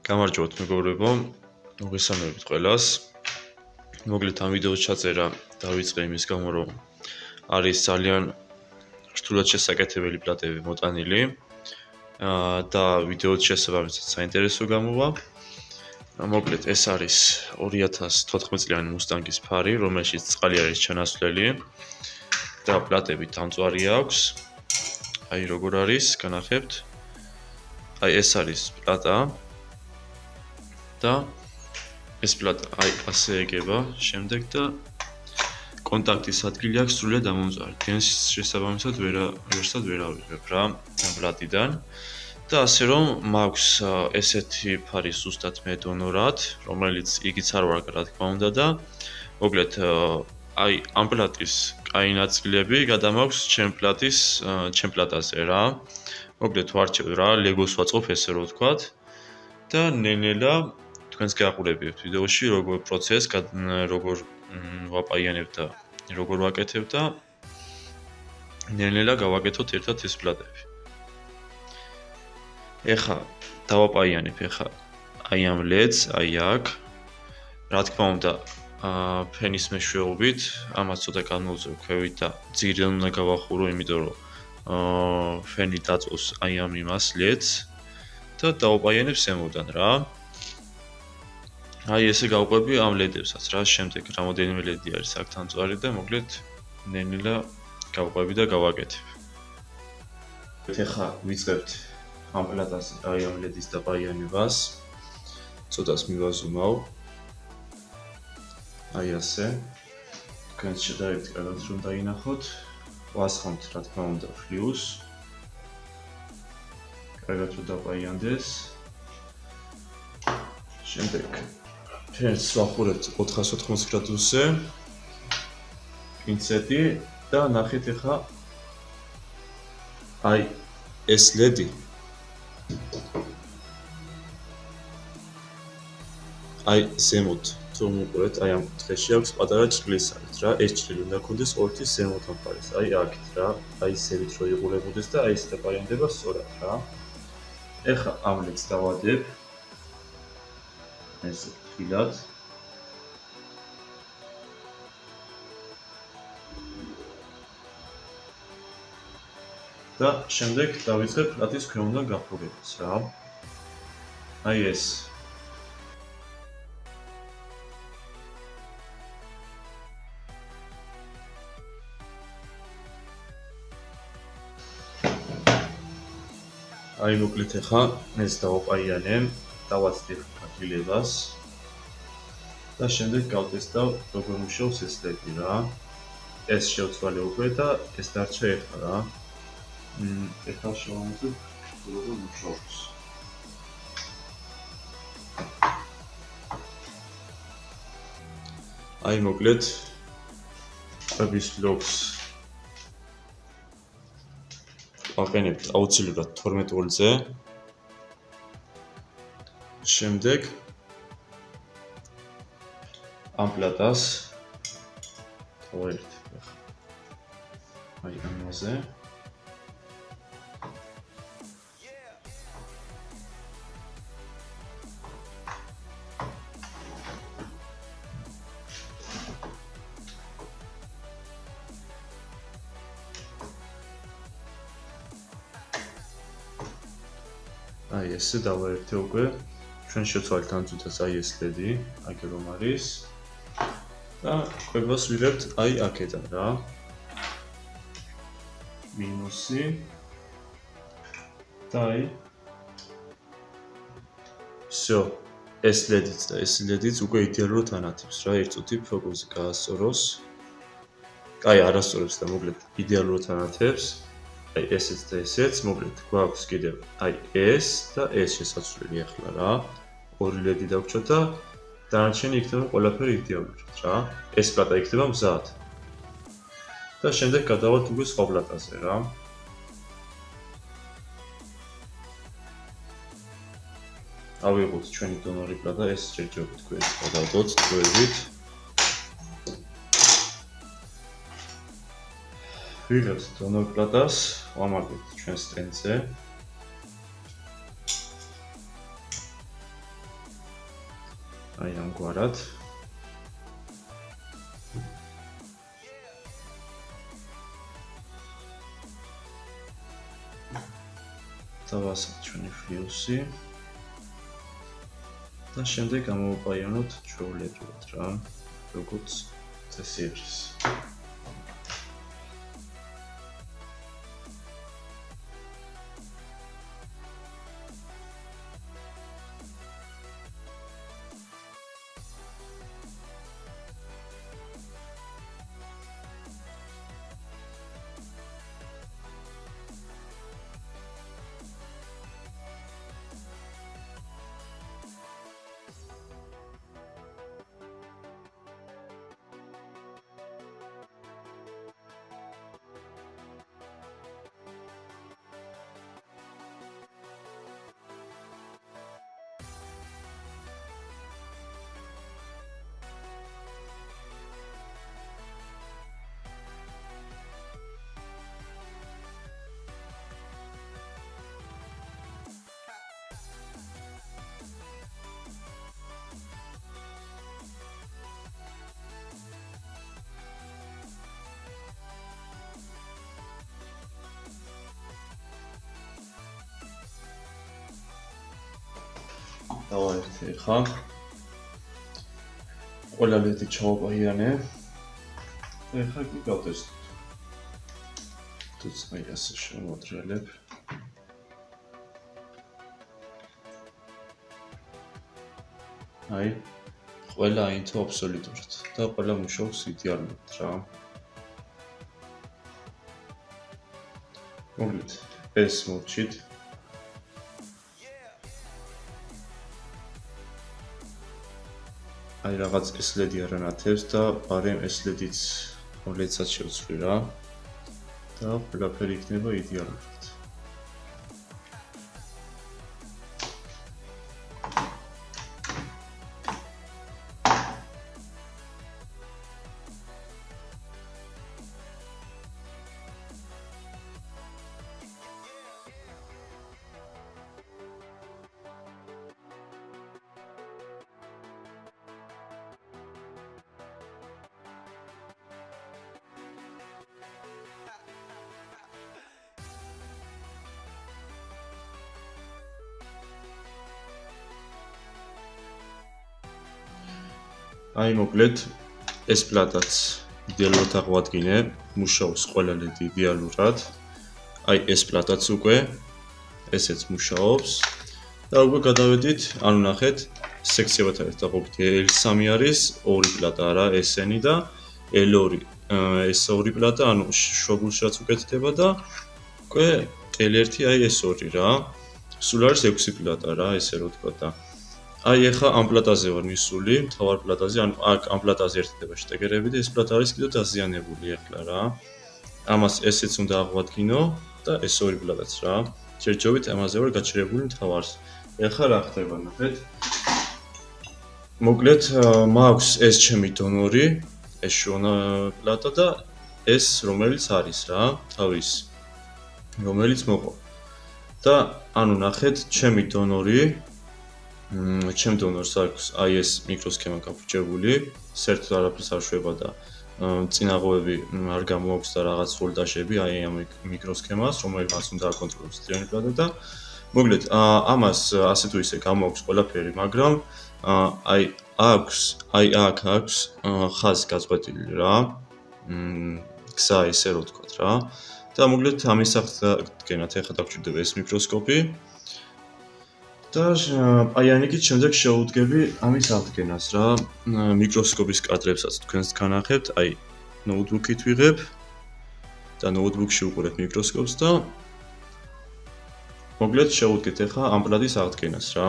გამარჯობთ მეგობრებო, მოგესალმებით ყველას. მოგლეთ ამ ვიდეოს ჩაწერა დავიწყე იმის გამო, რომ არის ძალიან რთულად შესაკეთებელი პლატები მოტანილი და ვიდეოს შესაბამისად საინტერესო გამოვა. მოგლეთ, ეს არის 2014 წლიანი მუსტანგის ფარი, რომელშიც წყალი არის ჩანასვლელი და პლატები დამწვარი აქვს. აი როგორ არის, განახებთ. აი ეს არის პლატა. და ეს პლატა აი ასე ეგება შემდეგ და კონტაქტის ადგილი აქვს სრულიად დამონწვარი. დენს შესაბამისად ვერსად ვერ ავიღებ რა პლატიდან და ასე რომ მაქვს ესეთი ფარი ზუსტად მე დონორად, რომელიც იგიც არ ვარ რა თქმა უნდა და მოგლეთ აი ამ პლატის კაი ნაწილები გადამაქვს ჩემ პლატაზე რა. მოგლეთ ვარჩევ რა, ლეგოს ვაწყობ ესე რომ ვთქვათ და ნელ-ნელა თქვენს გააყურებიებთ ვიდეოში როგორ პროცესს როგორ ვაპაიანებ და როგორ ვაკეთებ და ნელ-ნელა გავაკეთოთ ერთად ეს პლატები. ეხა დავაპაიანებ აი ამ ლედს, აი აქ. რა თქმა უნდა, ფენის მეშვეობით, ამას ცოტა განმოვწევ ქვევით და ძირიდან უნდა გავახურო, იმიტომ რომ ფენი დაწოს აი ამ იმას ლედს და დავაპაიანებ ზემოდან რა. აი ესე გავყვები ამ ლედებსაც რა, შემდეგ რამოდენიმე ლედი არის აქ დამწვარი და მოგლეთ ნელ-ნელა გავყვები და გავაკეთებ. ეხა ვიწყებთ ამ პლატაზე აი ამ ლედის დაპაიანებას. ცოტას მივაზუმავ. აი ასე. თქვენს შედარებით კარგად რომ დაინახოთ. ვასხამთ რა თქმა უნდა ფლიუს. კარგად რომ დაპაიანდეს. შემდეგ ფენს ვახურებთ 480 გრადუსზე. პინცეტი და ნახეთ ეხა აი ეს ლედი აი ზემოთ თუ მოვყურეთ აი ამ კუთხეში აქვს პატარა ჭრილისარით რა. ეს ჭრილი უნდა ქონდეს ორთის ზემოთან ფარის. აი აქეთ რა. აი ისევით რომ იყურებოდეს და აი ეს დაპაიანდება სწორად რა. ეხა ამ ლედს დავადებ. ეს ფილად და შემდეგ დავიწყებ პლატის ქვემოდან გაფროგებას რა. აი ეს აი მოკლედ ახლა ეს დავაპაიანებ, დავაცდებ კილებას და შემდეგ გავტესტავ როგორ მუშაობს ეს ლედი რა. ეს შევცვალე უკვე და ეს დარჩა ეხლა რა. ეხლა შევამოწმებ როგორ მუშაობს. აი მოკლედ ყვების ბლოკს ვაყენებთ აუცილებლად 12 ვოლტზე. შემდეგ ამ პლატას დავაერთებ აი ამაზე. აი ესე დავაერთე უკვე. ჩვენ შევცვალეთ ამ წუთას აი ეს ლედი, აქ რომ არის და ყვებას ვიღებთ აი აქედან რა. მინუსი და აი всё, ეს ლედიც და ეს ლედიც უკვე იდეალურად ანათებს რა. ერთ წუთი ფოკუსი გაასწოროს. აი არასწორებს და მოგლეთ იდეალურად ანათებს. აი ესეც და ესეც მოგლეთ გვაქვს კიდევ აი ეს და ეს შესაძლებელი ახლა რა. ორი ლედი დავჭოთ და დანარჩენი იქნება ყველაფერი იდეალურად რა. ეს პლატა იქნება მზად. და შემდეგ გადავალთ უკვე სხვა პლატაზე რა. ავიღოთ ჩვენი დონორი პლატა, ეს შეჯობთ თქვენ გადავდოთ თვევით. ვიღებთ დონორ პლატას, ვამაგრებთ ჩვენ სტენდზე. აი ამგვარად. დავასხოთ ჩვენი ფიუსი და შემდეგ გამოვაყაიანოთ ჩვეულებრივად რა, როგორც წესი არის. დავაერთე ხა. ყველა ლედი ჩავაყაიანე. ეხლა კი გავტესტოთ. თუმცა აი ასე შემოვադրელებ. აი ყველა აინთო აბსოლუტურად და ყველა მუშაობს იდეალურად რა. მოგეთ ეს მოვჭით. აი რაღაც ეს ლედი არ ანათებს და არემ ეს ლედიც მოლეცად შევცვლი რა და ყველაფერი იქნება იდეალურად. აი მოკლედ ეს პლატაც იდეალურად აღვადგინე, მუშაობს ყველა ლედი იდეალურად. აი ეს პლატაც უკვე ესეც მუშაობს და უკვე გადავედით, ანუ ნახეთ, სექციებად არის დაყოფილი. L3 არის ორი პლატა რა, SN და L2 ეს ორი პლატა, ანუ შუაგულში რაც უკეთდება და უკვე L1 აი ეს ორი რა. სულ არის 6 პლატა რა, ესე რო ვთქვა და აი ეხა ამ პლატაზე ვარ მისული, მთავარ პლატაზე, ანუ აქ ამ პლატაზე ერთდება შტეკერები და ეს პლატა არის კიდევ დაზიანებული ახლა რა. ამას ესეც უნდა აღვადგინო და ეს ორი პლატაც რა. ჯერჯერობით ამაზე ვარ გაჩერებული მთავარს. ეხლა რა ხდება ნახეთ. მოკლედ მაქვს ეს ჩემი დონორი, ეს შუა პლატა და ეს რომელიც არის რა, თავის რომელიც მოყვა. და ანუ ნახეთ, ჩემი დონორი ჩემ დონორს აქვს აი ეს მიკროსქემა გაფუჭებული, საერთოდ არაფერს არ შვება და წინაღობები არ გამოაქვს და რაღაც ვოლტაჟები აი ამ მიკროსქემას, რომელმაც უნდა აკონტროლოს თლიანი პლატა და მოკლედ ამას ასე თუ ისე გამოაქვს ყველაფერი, მაგრამ აი აქვს, აი აქ აქვს ხაზი გაწყვეტილი რა. გზა ესე რო ვთქვათ რა. და მოკლედ ამის აღდგენად ეხლა დაგჭირდება ეს მიკროსკოპი. და პაიანიკით შემდეგ შევუდგები ამის აღდგენას რა. მიკროსკოპის კადრებსაც თქვენს განახებთ, აი ნოუთბუქით ვიღებ და ნოუთბუქში უყურებ მიკროსკოპს და მოკლედ შევუდგეთ ეხლა ამ პლატის აღდგენას რა.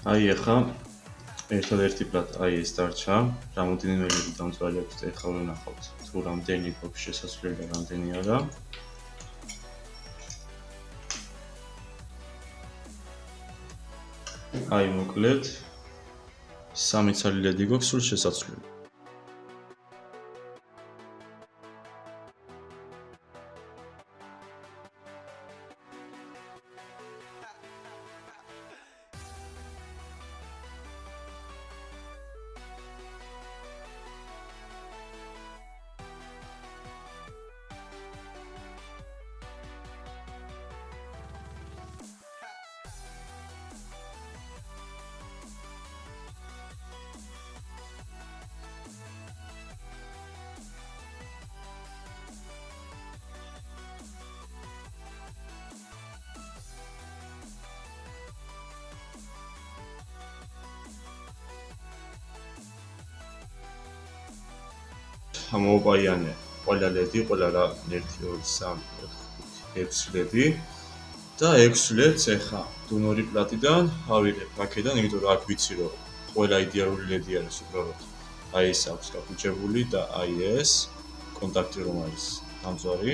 აი ახლა ერთადერთი პლატა აი ეს დარჩა, რამოდენი ველები დამწვარი აქვს და ახლა ვნახავთ თუ რამდენი გვაქვს შესაძლებელი და რამდენი არა. აი მოკლედ 3 ცალი ლედი გვაქვს სულ შესაძლებელი. მოვაიანე ყველა ლედი, ყველა რა 1 2 3 4 5 6 ლედი და 6 ლედს ახლა დონორი პლატიდან ავიღებ აქედან, იმიტომ რომ აქ ვიცი რომ ყველა იდეალური ლედი არის უბრალოდ აი ეს აქვს გაფუჭებული და აი ეს კონტაქტი რომ არის დამწვარი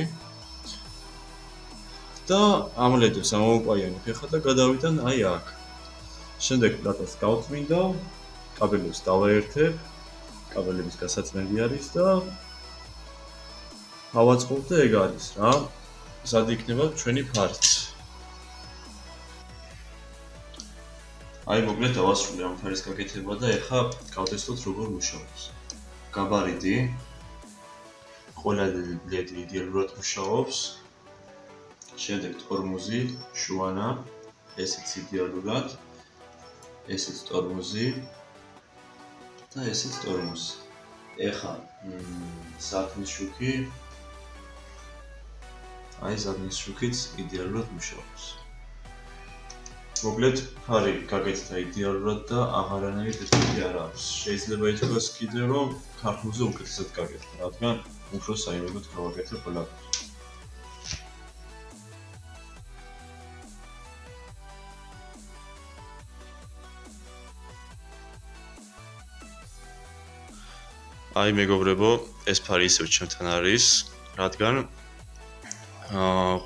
და ამ ლედებს ამოვაიანებ ახლა და გადავიდან აი აქ. შემდეგ პლატას გავწმინდა, კაბელებს დავაერთებ, კაბელების გასაწმენდი არის და ავაწყობ და ეგ არის რა. სად იქნება ჩვენი ფარც. აი მოკლედ დავასრულე ამ ფარის გაკეთება და ეხლა გავტესტოთ როგორ მუშაობს. გაბარიტი ყველა ლედი იდეალურად მუშაობს. შემდეგ ტორმოზი, შუანა, ესეც იდეალურად, ესეც ტორმოზი და ესეც ტორმოზი. ეხლა სათნის შუქი აი სათნის შუქიც იდეალურად მუშაობს. მოკლედ ფარი გაკეთდა იდეალურად და აღარანაირი დეფექტი არ აქვს. შეიძლება ითქვას კიდე რომ ქართულზე უკეთესად გაკეთდა, რადგან უფრო საიმედოდ გავაკეთე ყველაფერს. აი მეგობრებო, ეს ფარი ისევ ჩემთან არის, რადგან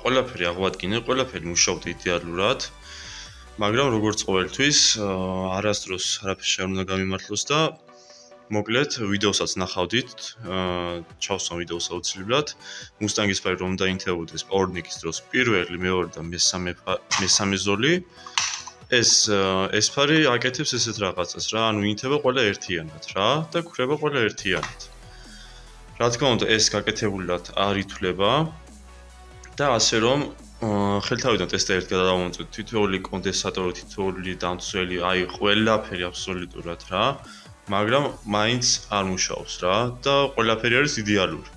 ყველაფერი აღვადგინე, ყველაფერი მუშაობდა იდეალურად, მაგრამ როგორც ყოველთვის არასდროს არაფერი არ უნდა გამიმართლოს და მოკლედ ვიდეოსაც ნახავდით, ჩავსვამ ვიდეოს აუცილებლად, მუსტანგის ფარი რომ დაინთებოდეს პავრნიკის დროს პირველი, მეორე და მესამე ზოლი, ეს ფარი აკეთებს ესეთ რაღაცას რა, ანუ ინთება ყველა ერთიანად რა და გვხრება ყველა ერთიანად. რა თქმა უნდა, ეს გაკეთებულად არ ითვლება და ასე რომ ხელთავიდან ტესტერით გადავამოწმეთ თითოეული კონდენსატორი, თითოეული დამცველი, აი ყველაფერი აბსოლუტურად რა, მაგრამ მაინც არ მუშაობს რა და ყველაფერი არის იდეალური.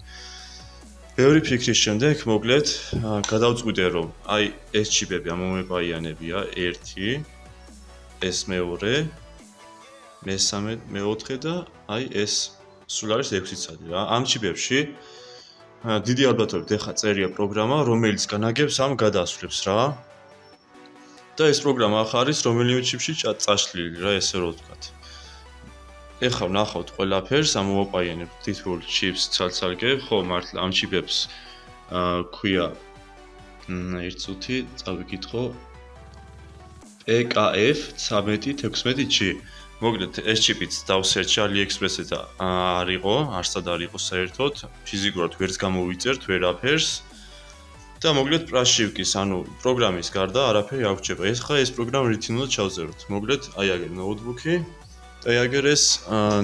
ბევრი ფიქრის შემდეგ მოკლედ გადავწყვიტე რომ აი ეს ჩიპები ამომეპაიანებია 1, ეს მეორე, მესამე, მეოთხე და აი ეს სულ არის 6 ცალი რა. ამ ჩიპებში დიდი ალბათობით ეხა წერია პროგრამა, რომელიც განაგებს ამ გადასვლებს რა. და ეს პროგრამა ახლა არის რომელიმე ჩიპში წაშლილი რა, ესე რომ ვთქვათ. ეხლა ვნახავთ ყველაფერს, ამოვაყაიანებ თითოეულ ჩიპს ცალ-ცალკე, ხო, მართლა ამ ჩიპებს ქვია 1 წუთი, წავიკითხო PKF1316G. მოკლედ ეს ჩიპიც დავსერჩა AliExpress-ზე და არ იყო, არსად არ იყო საერთოდ, ფიზიკურად ვერც გამოვიწერთ ვერაფერს. და მოკლედ პრაშივკის, ანუ პროგრამის გარდა არაფერი არ გვჭირდება. ეხლა ეს პროგრამა რითი უნდა ჩავწეროთ? მოკლედ აი აგერ ნოუთბუქი და აი აგერ ეს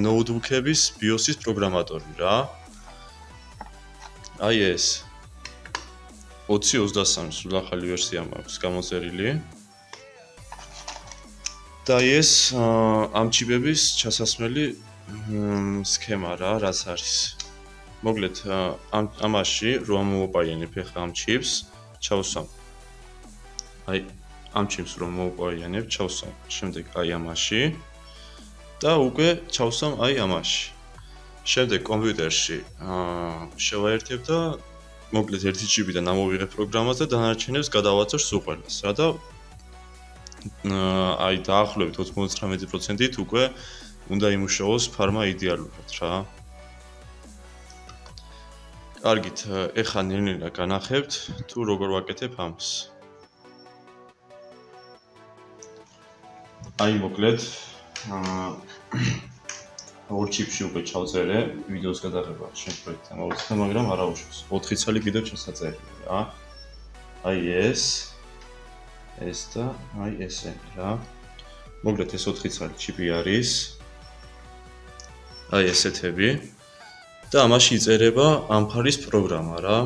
ნოუთბუქების BIOS-ის პროგრამატორი რა. აი ეს 2023 სულ ახალი ვერსია მაქვს გამოწერილი. და ეს ამ ჩიპების ჩასასმელი სქემა რა, რაც არის. მოკლედ ამაში რომ მოვაყაიანებ ახლა ამ ჩიპს, ჩავსვამ. აი ამ ჩიპს რომ მოვაყაიანებ, ჩავსვამ. შემდეგ აი ამაში და უკვე ჩავსვამ აი ამაში. შემდეგ კომპიუტერში შევაერთებ და მოკლედ ერთი ჩიპიდან ამოვიღებ პროგრამას და დანარჩენებს გადავაცვალ სულ ყველას რა და აი დაახლოებით 99%-ით უკვე უნდა იმუშაოს ფარმა იდეალურად რა. კარგით, ეხლა ნელ-ნელა განახებთ თუ როგორ ვაკეთებ ამას. აი მოკლედ ორ ჩიპში უკვე ჩავწერე ვიდეოს გადაღება შენ პროექტთან მოვიწყე, მაგრამ არა უშავს. 4 ცალი კიდევ ჩასაწერია რა. აი ეს და აი ესენი რა. მოკლედ ეს 4 ცალი ჩიპი არის. აი ესეთები. და ამაში იწერება ამფარის პროგრამა რა.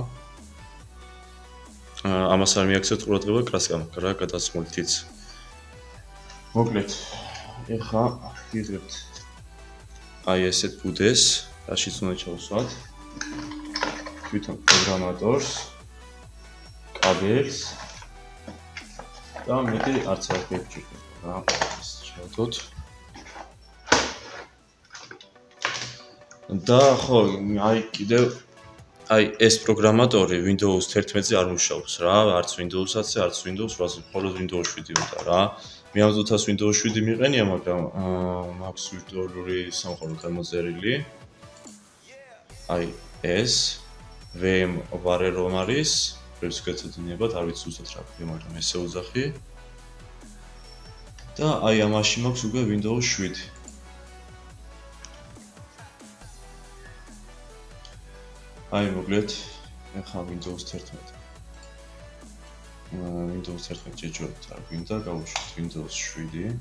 ამას არ მიაქცევთ ყურადღება კრასკამ რა გადასმულთიც. მოკლედ ეხა ვიღებთ აი ესეთ ბუდეს, რაშიც უნდა ჩავსვათ. თვითონ პროგრამატორს, კაბელს და მეტი არც არ გეჭირდება რა. ეს შევდოთ. და ხო, აი კიდევ აი ეს პროგრამატორი Windows 11-ზე არ მუშაობს რა, არც Windows-აზე, არც Windows 8-ზე, მხოლოდ Windows 7 უნდა რა. მე ამ ძუთას Windows 7 მიყენია, მაგრამ მაქვს ვირტუალური სამყარო გამოწერილი. აი ეს VMware რომ არის, ეს გეცოდინებათ, არ ვიცი უცად რა ქვია, მაგრამ ესე უძახი. და აი ამაში მაქვს უკვე Windows 7. აი მოკლედ ეხლა Windows 11. Windows 11 შეჭრებთ არ გვინდა, გავუშვით Windows 7.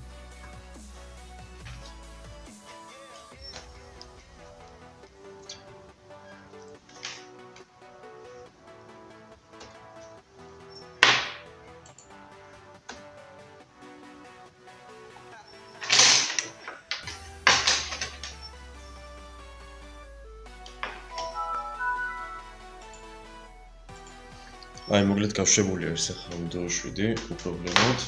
აი მოკლედ გავშვებული არის ახლა Windows 7 უპრობლემოდ.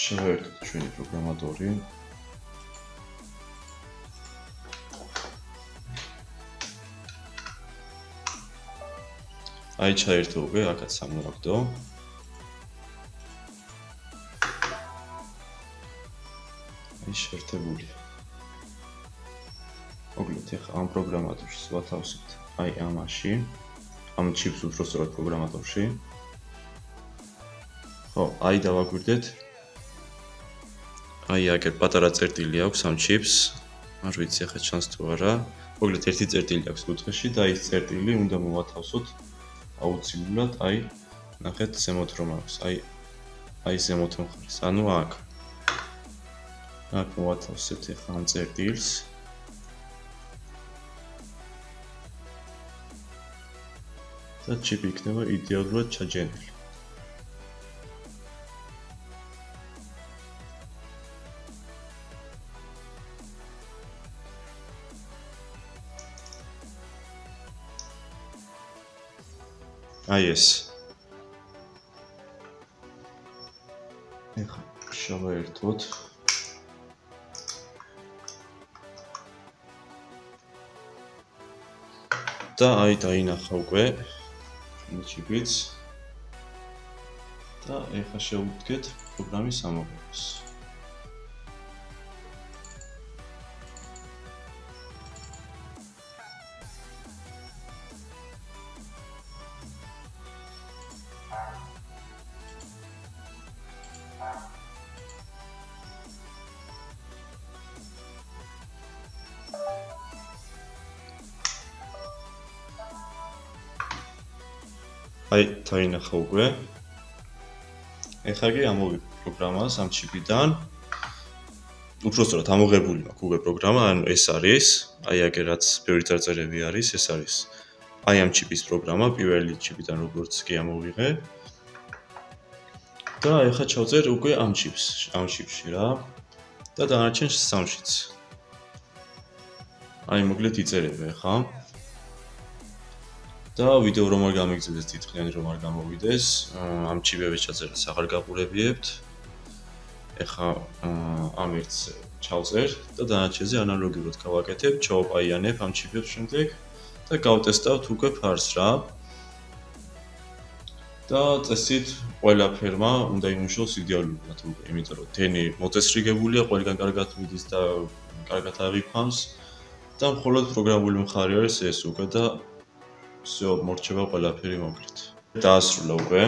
შევერთოთ ჩვენი პროგრამატორი. აი ჩაერთო უკვე, აქაც სამოაგდო. აი შეერთებული. მოკლედ ახლა ამ პროგრამატორში ვათავსებთ აი ამაში. ამ ჩიპს უბრალოდ პროგრამატორში. ხო, აი დავაგვირდეთ. აი აქ პატარა წერტილი აქვს ამ ჩიპს. არ ვიცი ახლა ჩანს თუ არა. მოკლედ ერთი წერტილი აქვს კუთხეში და ის წერტილი უნდა მოვათავსოთ აუცილებლად აი ნახეთ ზემოთ რომ აქვს. აი ზემოთ მხარეს. ანუ აქ. აქ მოვათავსებთ ახლა ამ წერტილს. და ჩიპი იქნება იდეალურად ჩაჯენილი. აი ეს. ეხლა შევაერთოთ. და აი დაინახა უკვე ჩიპიც და ეხლა შევუდგეთ პროგრამის ამოღებას. აი დაინახა უკვე. ეხლა კი ამოვიღე პროგრამას ამ ჩიპიდან. უბრალოდ ამოღებული მაქვს უკვე პროგრამა, ანუ ეს არის, აი აქ რაც ბევრი წარწერები არის, ეს არის. აი ამ ჩიპის პროგრამა პირველი ჩიპიდან როგორც კი ამოვიღე. და ეხლა ჩავწერ უკვე ამ ჩიპში რა. და დანარჩენს სამშიც. აი მოკლედ იწერება ეხლა. და ვიდეო რომ არ გამიგზელდეს თითქმის რომ არ გამოვიდეს, ამ ჩიპების ჩაწერას აღარ გაყურებიებთ. ეხლა ამ ერთს ჩავწერ და დანარჩენზე ანალოგიურად გავაკეთებ, ჩავაყაიანებ ამ ჩიპებს შემდეგ და გავტესტავთ უკვე ფარს რა. და წესით ყველა ფერმა უნდა იმუშაოს იდეალურად, იმიტომ რომ თენი მოწესრიგებულია, ყველგან კარგად მიდის და კარგად აღიქვამს და მხოლოდ პროგრამული მხარე არის ეს უკვე და всё მორჩება ყველაფერი მოკლედ. დაასრულა უკვე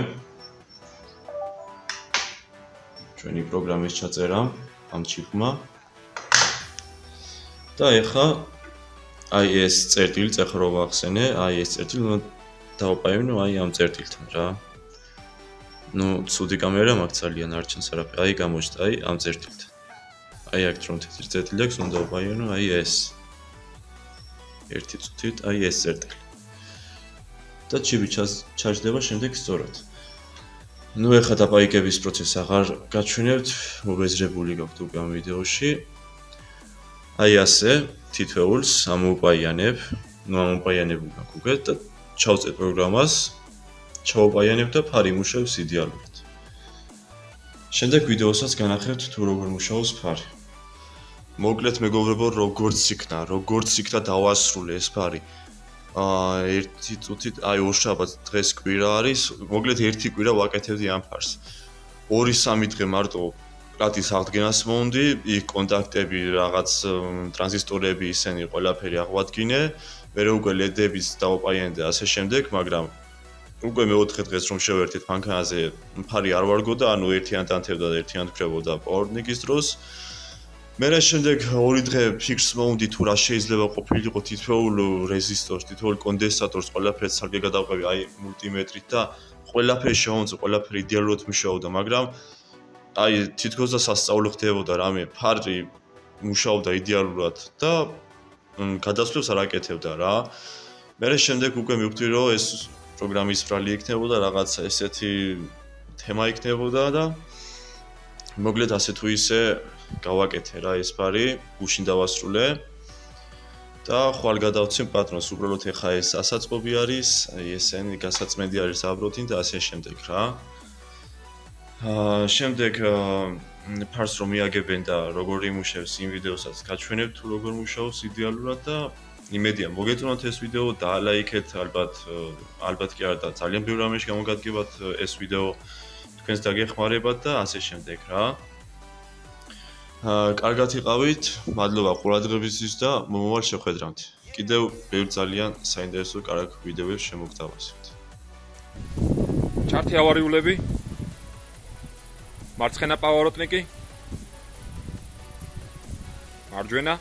ჩვენი პროგრამის ჩაწერა ამ ჩიპმა. და ეხლა აი ეს წერტილი წეხრო ვახსენე, აი ეს წერტილი უნდა დავაყენო აი ამ წერტილთან რა. ნუ ცუდი კამერა მაქვს ძალიან არ ჩანს არაფერი. აი გამოჩნდა აი ამ წერტილთან. აი აქ რომ თეთრი წერტილი აქვს, უნდა დავაყენო აი ეს. ერთი წუთით აი ეს წერტილი. და ჩიპი ჩაჯდება შემდეგ სწორად. ნუ ეხლა დაპაიკების პროცესს აღარ გაჩვენებთ, მობეზრებული გაქვთ უკვე ამ ვიდეოში. აი ასე თითოეულს ამოვაყიანებ, ნუ ამოვაყიანებ უკვე და ჩავწერ პროგრამას, ჩავაყიანებ და ფარი მუშაობს იდეალურად. შემდეგ ვიდეოსაც განახერხებთ თუ როგორ მუშაობს ფარი. მოკლედ მეგობრებო, როგორც იქნა დავასრულე ეს ფარი. ერთი წუთით, აი ორშაბათს დღეს კვირა არის, მოკლედ ერთი კვირა ვაკეთებდი ამ ფარს. 2-3 დღე მარტო პლატის აღდგენას მომდი, იქ კონტაქტები, რაღაც ტრანზისტორები, ისინი ყველაფერი აღვადგინე, მერე უკვე LED-ების დავაყენე და ასე შემდეგ, მაგრამ უკვე მეოთხე დღეს რომ შევერთეთ მანქანაზე, ფარი არ ვარგოდა, ანუ ერთიან დანთებდა და ერთიან თქვებოდა პაუერნიკის დროს. მერე შემდეგ 2 დღე ფიქსს მომდი თუ რა შეიძლება ყოფილიყო თითოეულ რეზისტორს, თითოეულ კონდენსატორს, ყველაფერს სარგე გადავყევი აი მულტიმეტრით და ყველაფერი შევამოწმე, ყველაფერი იდეალურად მუშაობდა, მაგრამ აი თითქოს და სასწაული ხდებოდა რამე, ფარი მუშაობდა იდეალურად და გადასვლებს არ აკეთებდა რა. მერე შემდეგ უკვე მივხვდი რომ ეს პროგრამის ბრალი იქნებოდა, რაღაცა ესეთი თემა იქნებოდა და მოკლედ ასე თუ ისე გავაკეთე რა ეს ფარი, გუშინ დავასრულე და ხვალ გადავცემ პატრონს, უბრალოდ ეხა ეს ასაწყობი არის, ესენი გასაწმენდი არის აბროთინ და ასე შემდეგ რა. შემდეგ ფარს რომ მიაგებენ და როგორ იმუშავებს იმ ვიდეოსაც გაჩვენებ თუ როგორ მუშაობს იდეალურად და იმედია მოგეწონათ ეს ვიდეო და ლაიქეთ ალბათ კი არა და ძალიან ბევრ რამეში გამოგადგებათ ეს ვიდეო თქვენს დაგეხმარებათ და ასე შემდეგ რა. კარგად იყავით, მადლობა ყურადღებისთვის და მომავალ შეხვედრამდე. კიდევ ბევრ ძალიან საინტერესო კარგ ვიდეოებს შემოგთავაზებთ. ჩარტი ავარიულები. მარცხენა პავაროტნიკი. მარჯვენა